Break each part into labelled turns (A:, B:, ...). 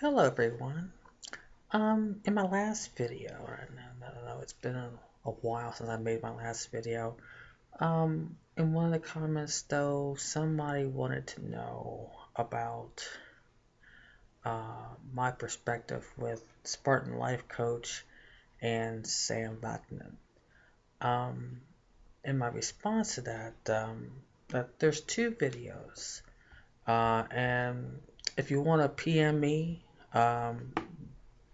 A: Hello everyone. In my last video, I don't know, it's been a while since I made my last video. In one of the comments though, somebody wanted to know about my perspective with Spartan Life Coach and Sam Vaknin. Um, in my response to that there's two videos. And if you want to PM me,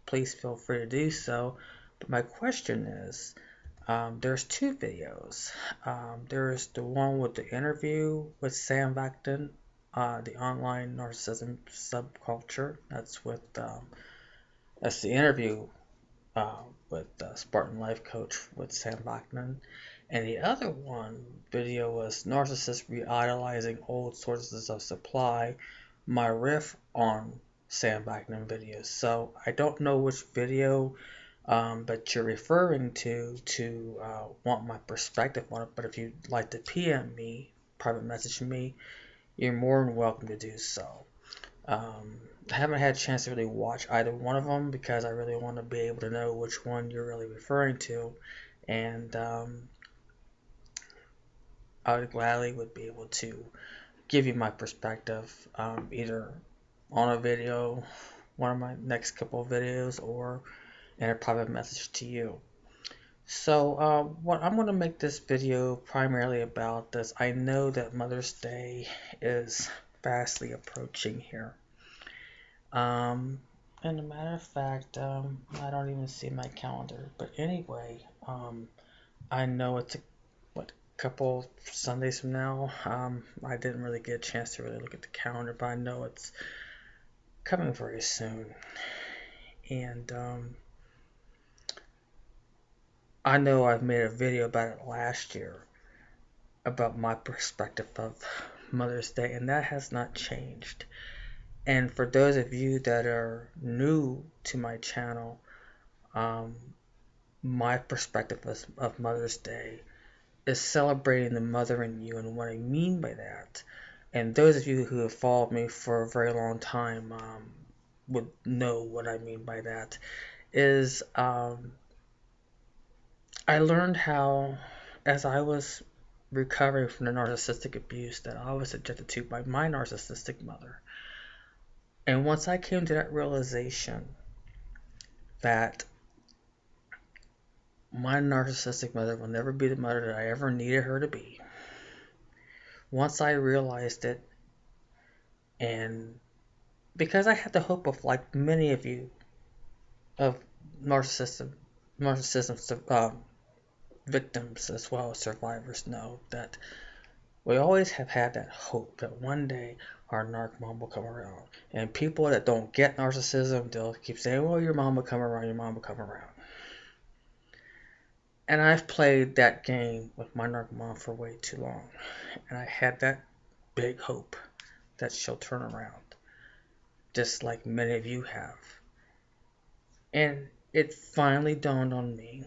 A: please feel free to do so. But my question is, there's two videos. There's the one with the interview with Sam Vaknin, the online narcissism subculture. That's the interview with Spartan Life Coach with Sam Vaknin. And the other one video was Narcissists Re-Idolizing Old Sources of Supply, my riff on Sam Vaknin videos. So I don't know which video that you're referring to want my perspective on it, but if you'd like to PM me, private message me, you're more than welcome to do so. I haven't had a chance to really watch either one of them because I really want to be able to know which one you're really referring to, and I would gladly would be able to give you my perspective, either on a video, one of my next couple of videos, or in a private message to you. So what I'm going to make this video primarily about this. I know that Mother's Day is fastly approaching here. And a matter of fact, I don't even see my calendar. But anyway, I know it's a couple Sundays from now. I didn't really get a chance to really look at the calendar, but I know it's coming very soon. And I know I've made a video about it last year about my perspective of Mother's Day, and that has not changed. And for those of you that are new to my channel, my perspective of Mother's Day is celebrating the mother in you. And what I mean by that, and those of you who have followed me for a very long time would know what I mean by that, is I learned how, as I was recovering from the narcissistic abuse that I was subjected to by my narcissistic mother, and once I came to that realization that my narcissistic mother will never be the mother that I ever needed her to be, once I realized it, and because I had the hope of, like many of you, of narcissism victims as well as survivors know, that we always have had that hope that one day our narc mom will come around. And people that don't get narcissism, they'll keep saying, well, your mom will come around, your mom will come around. And I've played that game with my narc mom for way too long. And I had that big hope that she'll turn around, just like many of you have. And it finally dawned on me.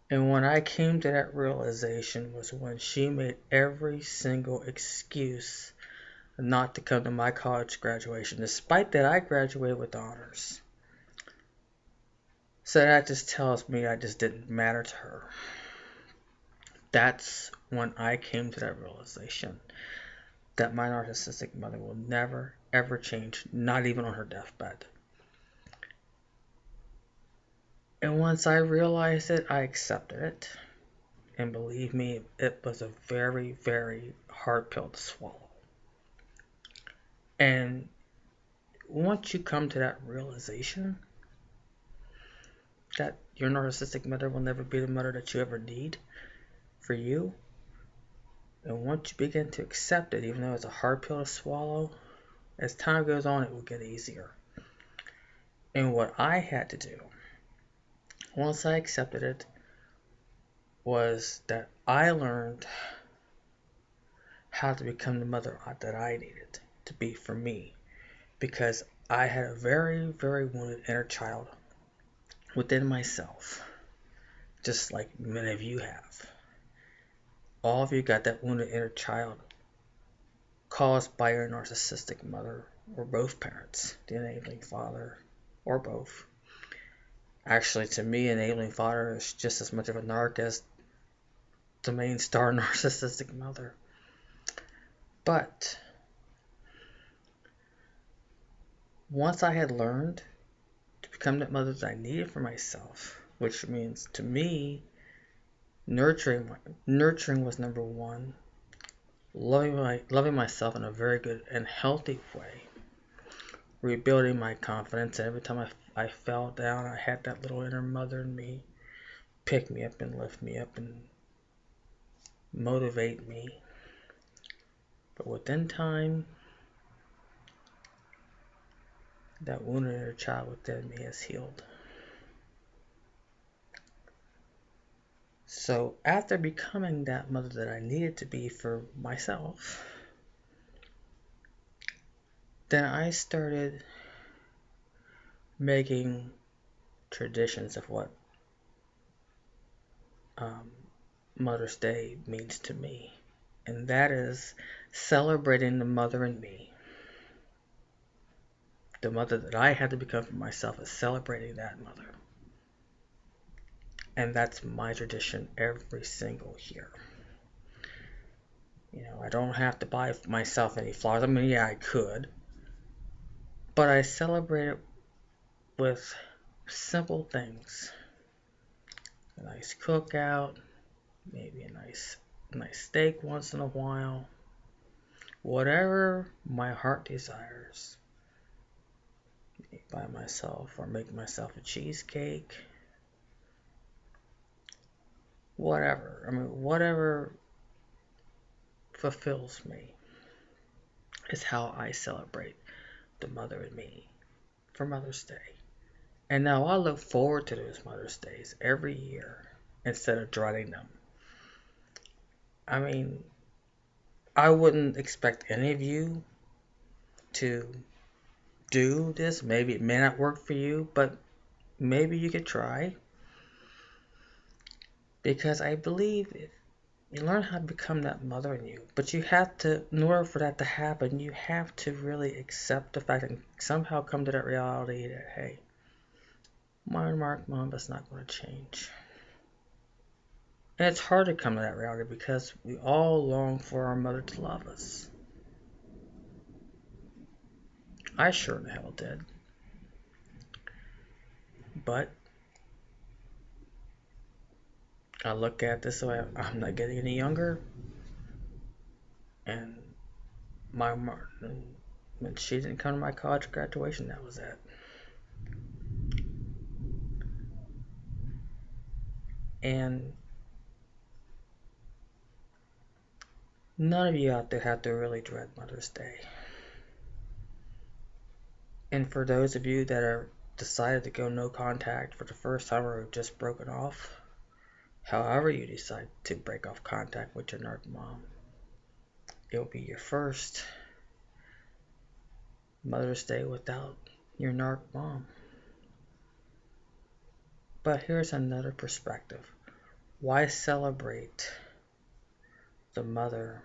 A: And when I came to that realization was when she made every single excuse not to come to my college graduation, despite that I graduated with honors. So that just tells me I just didn't matter to her. That's when I came to that realization that my narcissistic mother will never, ever change, not even on her deathbed. And once I realized it, I accepted it. And believe me, it was a very, very hard pill to swallow. And once you come to that realization that your narcissistic mother will never be the mother that you ever need for you, and once you begin to accept it, even though it's a hard pill to swallow, as time goes on, it will get easier. And what I had to do, once I accepted it, was that I learned how to become the mother that I needed to be for me, because I had a very, very wounded inner child within myself, just like many of you have. All of you got that wounded inner child caused by your narcissistic mother or both parents, the enabling father or both. Actually, to me, enabling father is just as much of a narc as the main star narcissistic mother. But once I had learned to become that mother that I needed for myself, which means to me, nurturing was number one. Loving myself in a very good and healthy way. Rebuilding my confidence. And every time I fell down, I had that little inner mother in me pick me up and lift me up and motivate me. But within time, that wounded inner child within me has healed. So after becoming that mother that I needed to be for myself, then I started making traditions of what Mother's Day means to me. And that is celebrating the mother in me. The mother that I had to become for myself is celebrating that mother. And that's my tradition every single year. You know, I don't have to buy myself any flowers. I mean, yeah, I could. But I celebrate it with simple things. A nice cookout, maybe a nice steak once in a while. Whatever my heart desires. By myself or make myself a cheesecake. Whatever. I mean, whatever fulfills me is how I celebrate the mother in me for Mother's Day. And now I look forward to those Mother's Days every year instead of dreading them. I mean, I wouldn't expect any of you to do this. Maybe it may not work for you, but maybe you could try. Because I believe if you learn how to become that mother in you, but you have to, in order for that to happen, you have to really accept the fact and somehow come to that reality that, hey, my mom is not going to change. And it's hard to come to that reality because we all long for our mother to love us. I sure in hell did. But I look at this way, I'm not getting any younger. And my mom, when she didn't come to my college graduation, that was it. And none of you out there have to really dread Mother's Day. And for those of you that are decided to go no contact for the first time or have just broken off, however you decide to break off contact with your narc mom, it will be your first Mother's Day without your narc mom. But here's another perspective. Why celebrate the mother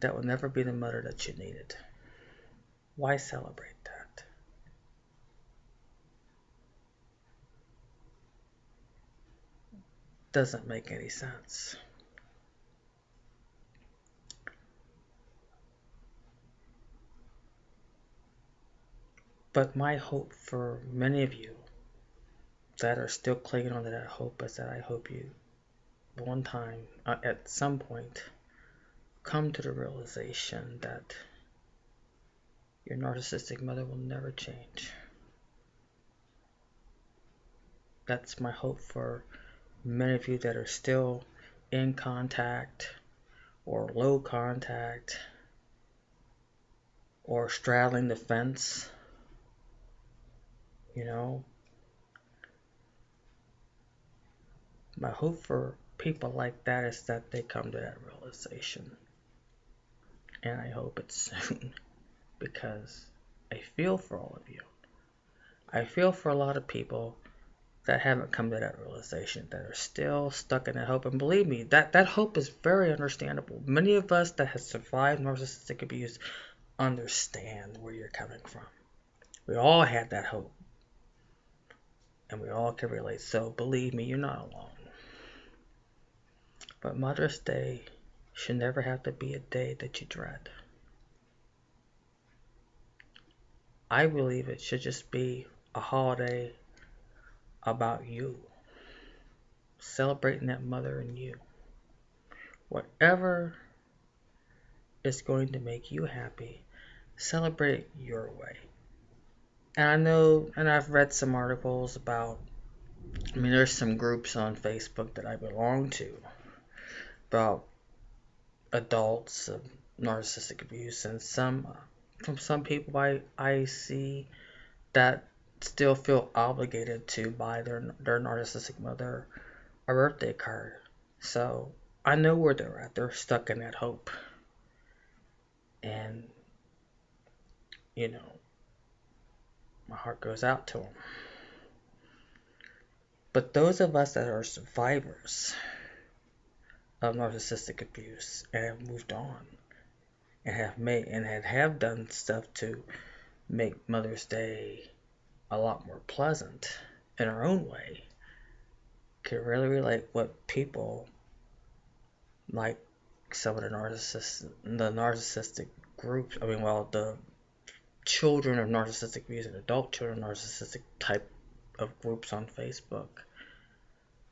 A: that will never be the mother that you needed? Why celebrate that? Doesn't make any sense. But my hope for many of you that are still clinging on to that hope is that I hope you one time, at some point, come to the realization that your narcissistic mother will never change. That's my hope for many of you that are still in contact or low contact or straddling the fence, you know. My hope for people like that is that they come to that realization. And I hope it's soon, because I feel for all of you. I feel for a lot of people that haven't come to that realization, that are still stuck in that hope. And believe me, that hope is very understandable. Many of us that have survived narcissistic abuse understand where you're coming from. We all had that hope, and we all can relate. So believe me, you're not alone. But Mother's Day should never have to be a day that you dread. I believe it should just be a holiday about you, celebrating that mother in you. Whatever is going to make you happy, celebrate it your way. And I know, and I've read some articles about, there's some groups on Facebook that I belong to about adults of narcissistic abuse, and from some people I see that still feel obligated to buy their narcissistic mother a birthday card. So I know where they're at. They're stuck in that hope. And, my heart goes out to them. But those of us that are survivors of narcissistic abuse and have moved on and have done stuff to make Mother's Day a lot more pleasant in our own way, can really relate what people like some of the narcissistic groups, the children of narcissistic abuse and adult children of narcissistic type of groups on Facebook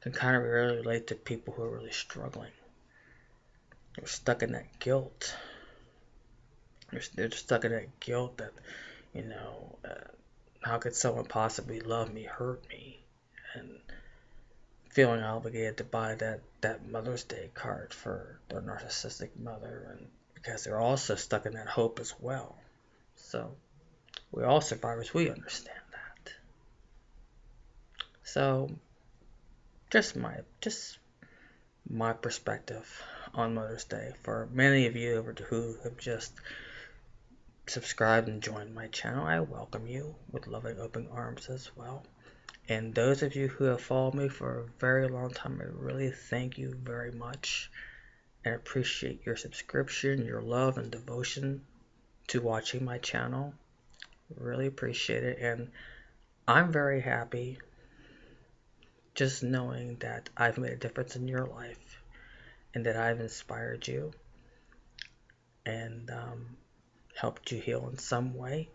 A: can kind of really relate to people who are really struggling. They're stuck in that guilt. They're stuck in that guilt that, how could someone possibly love me, hurt me, and feeling obligated to buy that Mother's Day card for their narcissistic mother, and because they're also stuck in that hope as well. So we all survivors, we understand that. So just my perspective on Mother's Day for many of you who have just subscribed and joined my channel. I welcome you with loving open arms as well. And those of you who have followed me for a very long time, I really thank you very much and appreciate your subscription, your love and devotion to watching my channel. Really appreciate it, and I'm very happy just knowing that I've made a difference in your life and that I've inspired you and helped you heal in some way.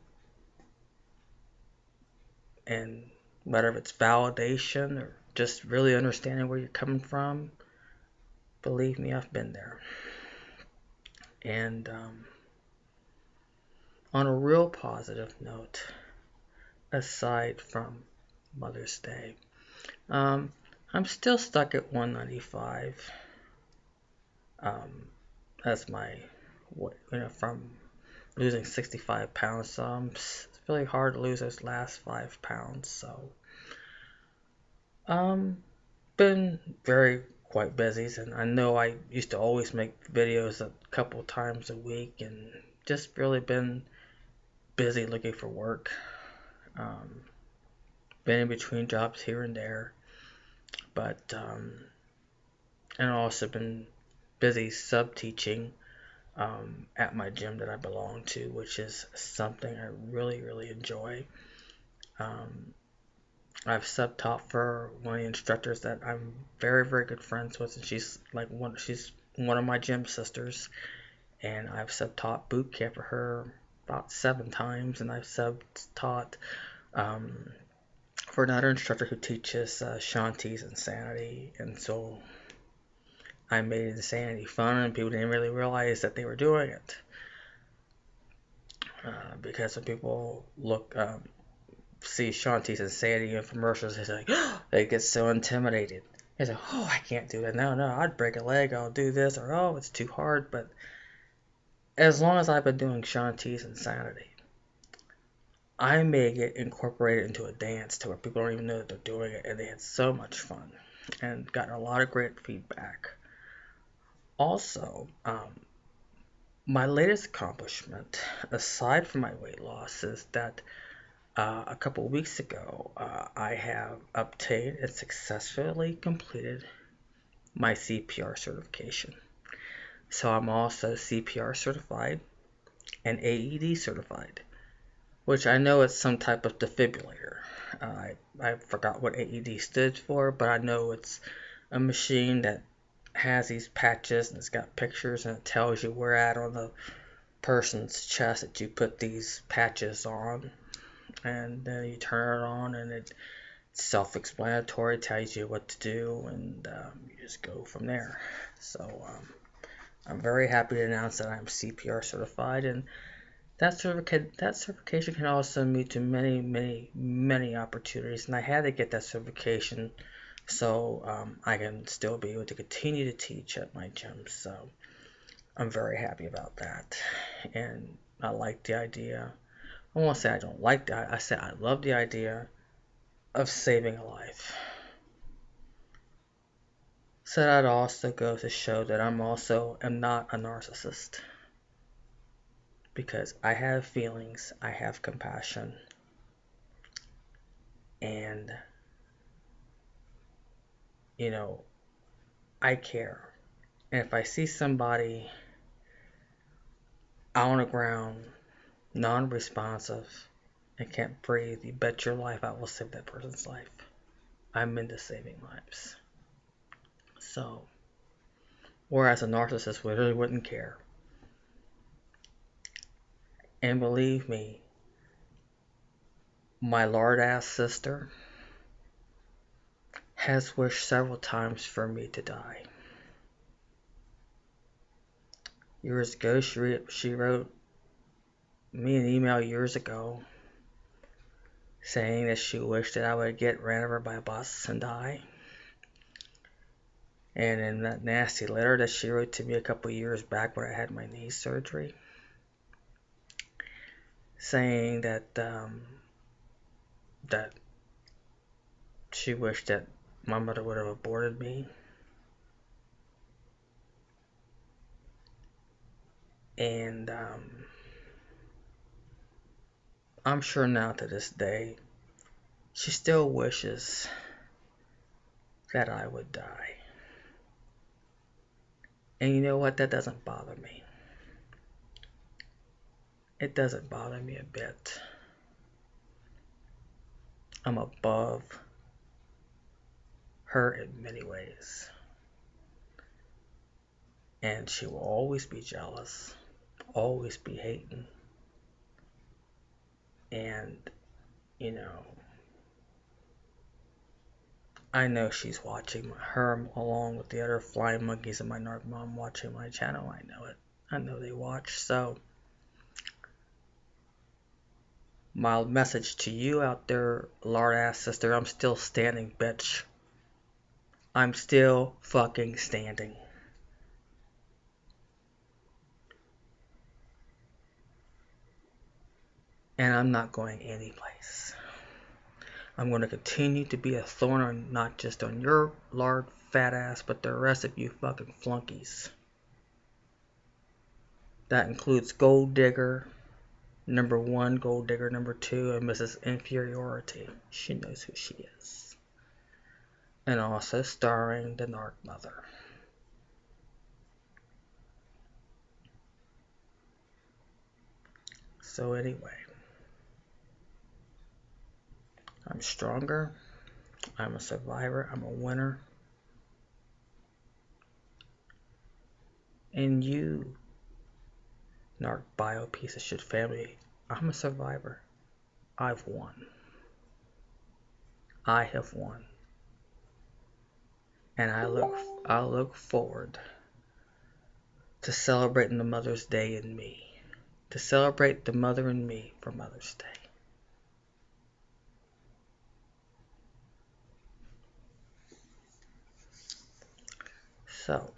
A: And whether it's validation or just really understanding where you're coming from, believe me, I've been there. And on a real positive note, aside from Mother's Day, I'm still stuck at 195. That's my, from losing 65 pounds. So it's really hard to lose those last 5 pounds. So, been quite busy, and I know I used to always make videos a couple times a week, and just really been busy looking for work. Been in between jobs here and there, but and also been busy sub-teaching at my gym that I belong to, which is something I really enjoy. I've sub-taught for one of the instructors that I'm very good friends with, and she's one of my gym sisters, and I've sub-taught boot camp for her about 7 times, and I've sub-taught for another instructor who teaches Shanti's Insanity, and so I made Insanity fun, and people didn't really realize that they were doing it, because when people see Shanti's Insanity infomercials, they get so intimidated. They say, "Oh, I can't do that. No, I'd break a leg. I'll do this," or "Oh, it's too hard." But as long as I've been doing Shanti's Insanity, I make it incorporated into a dance to where people don't even know that they're doing it, and they had so much fun and gotten a lot of great feedback. Also, my latest accomplishment, aside from my weight loss, is that a couple weeks ago, I have obtained and successfully completed my CPR certification. So I'm also CPR certified, and AED certified, which I know it's some type of defibrillator. I forgot what AED stood for, but I know it's a machine that has these patches and it's got pictures and it tells you where at on the person's chest that you put these patches on, and then you turn it on and it's self-explanatory, tells you what to do, and you just go from there. So I'm very happy to announce that I'm CPR certified, and that certification can also lead to many, many, many opportunities, and I had to get that certification so I can still be able to continue to teach at my gym. So I'm very happy about that, and I like the idea. I won't say I don't like that. I say I love the idea of saving a life. So that also goes to show that am not a narcissist, because I have feelings, I have compassion, and I care. And if I see somebody out on the ground, non-responsive, and can't breathe, you bet your life I will save that person's life. I'm into saving lives. So, whereas a narcissist really wouldn't care. And believe me, my lard-ass sister has wished several times for me to die. Years ago, she wrote me an email years ago saying that she wished that I would get ran over by a bus and die. And in that nasty letter that she wrote to me a couple years back when I had my knee surgery, saying that that she wished that my mother would have aborted me. And I'm sure now to this day, she still wishes that I would die. And you know what? That doesn't bother me. It doesn't bother me a bit. I'm above her in many ways. And she will always be jealous, always be hating. And, I know she's watching her along with the other flying monkeys in my narc mom watching my channel. I know it. I know they watch. So my message to you out there, lard ass sister, I'm still standing, bitch. I'm still fucking standing. And I'm not going anyplace. I'm going to continue to be a thorn on not just on your lard fat ass, but the rest of you fucking flunkies. That includes Gold Digger number 1, Gold Digger number 2, and Mrs. Inferiority. She knows who she is. And also starring the Narc Mother. So anyway, I'm stronger. I'm a survivor. I'm a winner. And you, Narc Bio piece of shit family, I'm a survivor. I've won. I have won. And I look forward to celebrating the Mother's Day in me. To celebrate the mother in me for Mother's Day. So,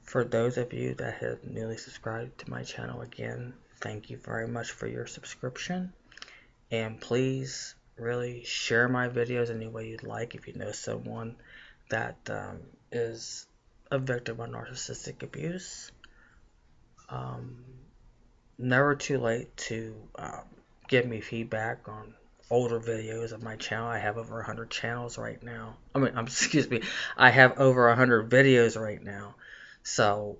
A: for those of you that have newly subscribed to my channel, again, thank you very much for your subscription. And please really share my videos any way you'd like if you know someone that is a victim of narcissistic abuse. Never too late to give me feedback on older videos of my channel. I have over 100 channels right now. I have over 100 videos right now. So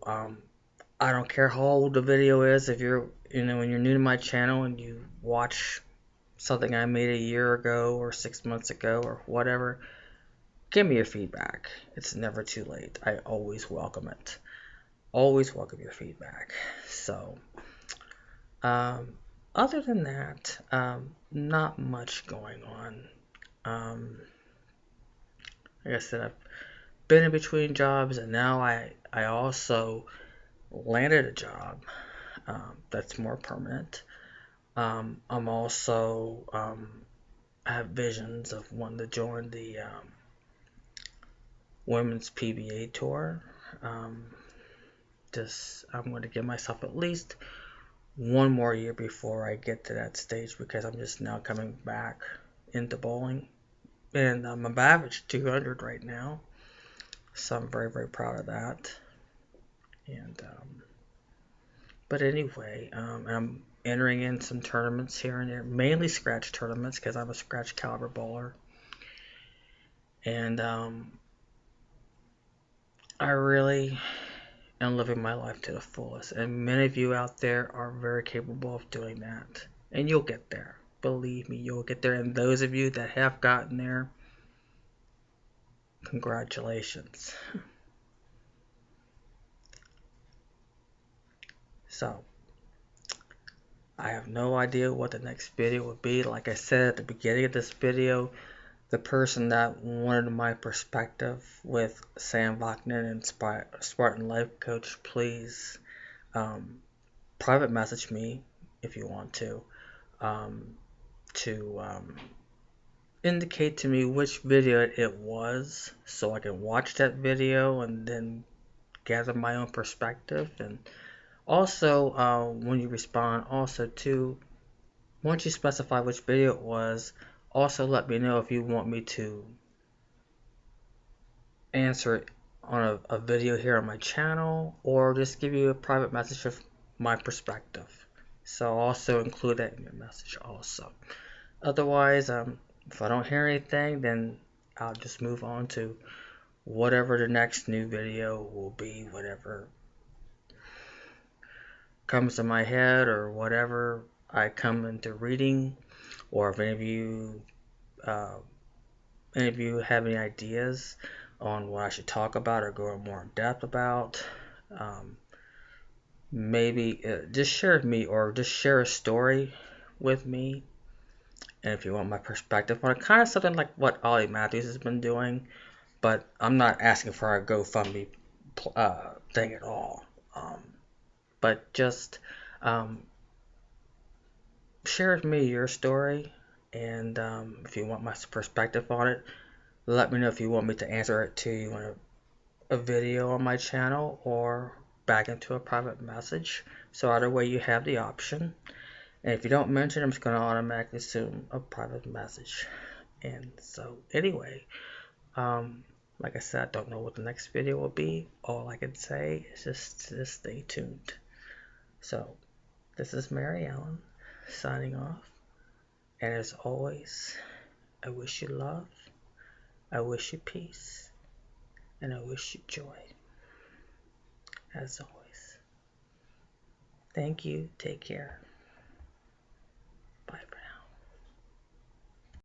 A: I don't care how old the video is. If you're, when you're new to my channel and you watch something I made a year ago or 6 months ago or whatever, give me your feedback. It's never too late. I always welcome it. Always welcome your feedback. So, other than that, not much going on. Like I said, I've been in between jobs, and now I also landed a job that's more permanent. I'm also I have visions of wanting to join the women's PBA tour. Um, I'm going to give myself at least one more year before I get to that stage, because I'm just now coming back into bowling, and I'm above average 200 right now, so I'm very, very proud of that. And but anyway, I'm entering in some tournaments here and there, mainly scratch tournaments because I'm a scratch caliber bowler, and I really am living my life to the fullest. And many of you out there are very capable of doing that, and you'll get there. Believe me, you'll get there. And those of you that have gotten there, congratulations. So, I have no idea what the next video will be. Like I said at the beginning of this video, the person that wanted my perspective with Sam Bachman and Spartan Life Coach, please private message me if you want to indicate to me which video it was, so I can watch that video and then gather my own perspective. And also, when you respond, also too, once you specify which video it was, also let me know if you want me to answer it on a video here on my channel, or just give you a private message of my perspective. So also include that in your message also. Otherwise, if I don't hear anything, then I'll just move on to whatever the next new video will be, whatever comes to my head or whatever I come into reading, or if any of you have any ideas on what I should talk about or go more in depth about, maybe just share with me, or just share a story with me. And if you want my perspective on it, kind of something like what Ollie Matthews has been doing, but I'm not asking for a GoFundMe thing at all. But just share with me your story, and if you want my perspective on it, let me know if you want me to answer it to you in a video on my channel or back into a private message. So either way, you have the option. And if you don't mention, I'm just going to automatically assume a private message. And so anyway, like I said, I don't know what the next video will be. All I can say is just stay tuned. So this is Mary Ellen signing off. And as always, I wish you love, I wish you peace, and I wish you joy. As always. Thank you. Take care.